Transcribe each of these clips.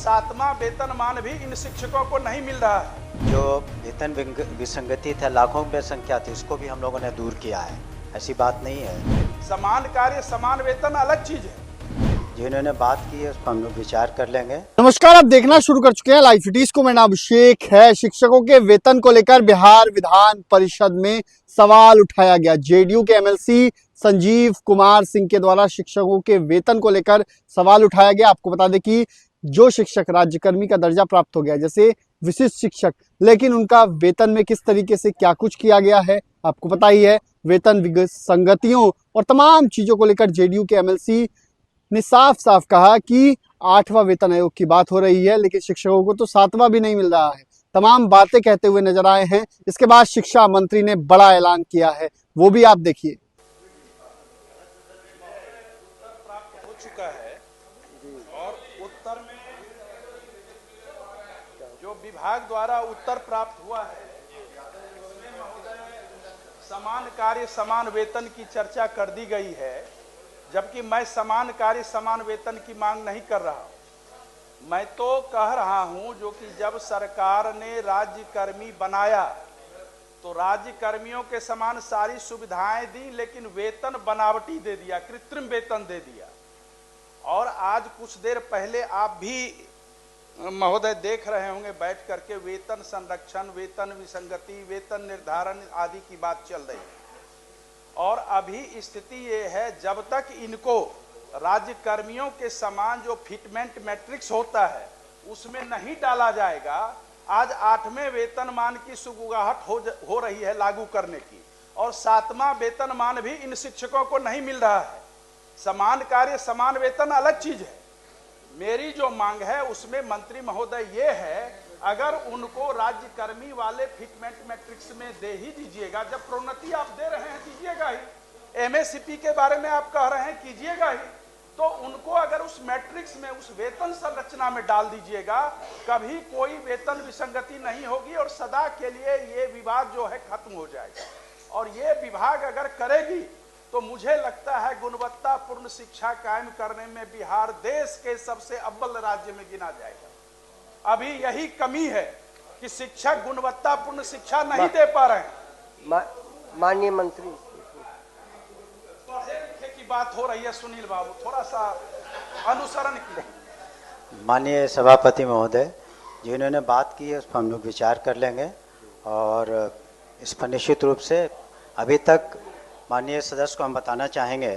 7वां वेतनमान भी इन शिक्षकों को नहीं मिल रहा है। जो वेतन विसंगति था, लाखों में संख्या थी, उसको भी हम लोगों ने दूर किया है। ऐसी बात नहीं है। समान कार्य समान वेतन अलग चीज है। जिन्होंने बात की है उस पर हम लोग विचार कर लेंगे। नमस्कार, आप देखना शुरू कर चुके हैं लाइव सिटीज को। मेरा नाम अभिषेक है। शिक्षकों के वेतन को लेकर बिहार विधान परिषद में सवाल उठाया गया। जेडीयू के एमएलसी संजीव कुमार सिंह के द्वारा शिक्षकों के वेतन को लेकर सवाल उठाया गया। आपको बता दें कि जो शिक्षक राज्यकर्मी का दर्जा प्राप्त हो गया, जैसे विशिष्ट शिक्षक, लेकिन उनका वेतन में किस तरीके से क्या कुछ किया गया है आपको पता ही है। वेतन विसंगतियों और तमाम चीजों को लेकर जेडीयू के एमएलसी ने साफ साफ कहा कि 8वां वेतन आयोग की बात हो रही है, लेकिन शिक्षकों को तो 7वां भी नहीं मिल रहा है। तमाम बातें कहते हुए नजर आए हैं। इसके बाद शिक्षा मंत्री ने बड़ा ऐलान किया है, वो भी आप देखिए। प्राप्त हो चुका है और उत्तर में जो विभाग द्वारा उत्तर प्राप्त हुआ है उसमें महोदय समान कार्य समान वेतन की चर्चा कर दी गई है, जबकि मैं समान कार्य समान वेतन की मांग नहीं कर रहा हूं। मैं तो कह रहा हूं जो कि जब सरकार ने राज्यकर्मी बनाया तो राज्यकर्मियों के समान सारी सुविधाएं दी, लेकिन वेतन बनावटी दे दिया, कृत्रिम वेतन दे दिया। और आज कुछ देर पहले आप भी महोदय देख रहे होंगे बैठ करके वेतन संरक्षण, वेतन विसंगति, वेतन निर्धारण आदि की बात चल रही है। और अभी स्थिति ये है, जब तक इनको राज्यकर्मियों के समान जो फिटमेंट मैट्रिक्स होता है उसमें नहीं डाला जाएगा, आज 8वें वेतनमान की सुगबुगाहट हो रही है लागू करने की, और 7वां वेतनमान भी इन शिक्षकों को नहीं मिल रहा है। समान कार्य समान वेतन अलग चीज है। मेरी जो मांग है उसमें मंत्री महोदय ये है, अगर उनको राज्यकर्मी वाले फिटमेंट मैट्रिक्स में दे ही दीजिएगा, जब प्रोन्नति आप दे रहे हैं दीजिएगा ही, एमएससीपी के बारे में आप कह रहे हैं कीजिएगा ही, तो उनको अगर उस मैट्रिक्स में, उस वेतन संरचना में डाल दीजिएगा, कभी कोई वेतन विसंगति नहीं होगी और सदा के लिए ये विवाद जो है खत्म हो जाएगा। और ये विभाग अगर करेगी तो मुझे लगता है गुणवत्तापूर्ण शिक्षा कायम करने में बिहार देश के सबसे अव्वल राज्य में गिना जाएगा। अभी यही कमी है कि शिक्षक गुणवत्तापूर्ण शिक्षा नहीं दे पा रहे हैं। माननीय मंत्री, पढ़े लिखे की बात हो रही है, सुनील बाबू थोड़ा सा अनुसरण कीजिए। माननीय सभापति महोदय, जिन्होंने बात की है उस पर हम लोग विचार कर लेंगे। और इस पर निश्चित रूप से अभी तक माननीय सदस्य को हम बताना चाहेंगे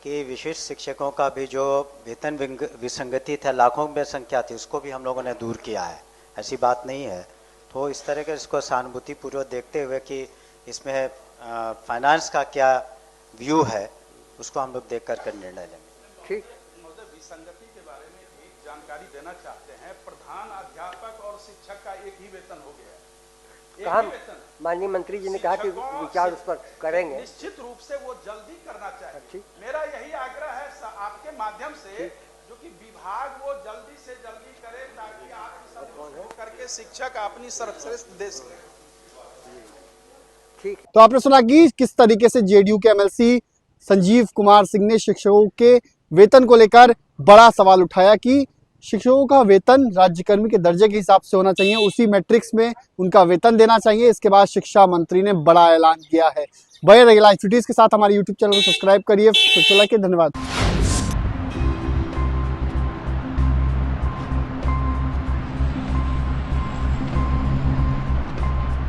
कि विशिष्ट शिक्षकों का भी जो वेतन विसंगति था, लाखों में संख्या थी, उसको भी हम लोगों ने दूर किया है। ऐसी बात नहीं है। तो इस तरह के इसको सहानुभूतिपूर्वक देखते हुए कि इसमें फाइनेंस का क्या व्यू है, उसको हम लोग देख कर निर्णय लेंगे। ठीक। विसंगति के बारे में एक जानकारी देना चाहते हैं। प्रधान अध्यापक और शिक्षक का एक ही वेतन हो गया है। कहा माननीय मंत्री जी ने कहा कि विचार उस पर करेंगे। निश्चित रूप से वो जल्दी करना चाहिए। मेरा यही आग्रह है आपके माध्यम से, जो कि विभाग वो जल्दी से जल्दी करे, ताकि आप करके शिक्षक अपनी सर्वश्रेष्ठ दे सके। ठीक। तो आपने सुना कि किस तरीके से जेडीयू के एमएलसी संजीव कुमार सिंह ने शिक्षकों के वेतन को लेकर बड़ा सवाल उठाया कि शिक्षकों का वेतन राज्यकर्मी के दर्जे के हिसाब से होना चाहिए, उसी मैट्रिक्स में उनका वेतन देना चाहिए। इसके बाद शिक्षा मंत्री ने बड़ा ऐलान किया है। बने रहिए लाइव सिटीज के साथ। हमारे यूट्यूब चैनल को सब्सक्राइब करिए। तो चला के धन्यवाद।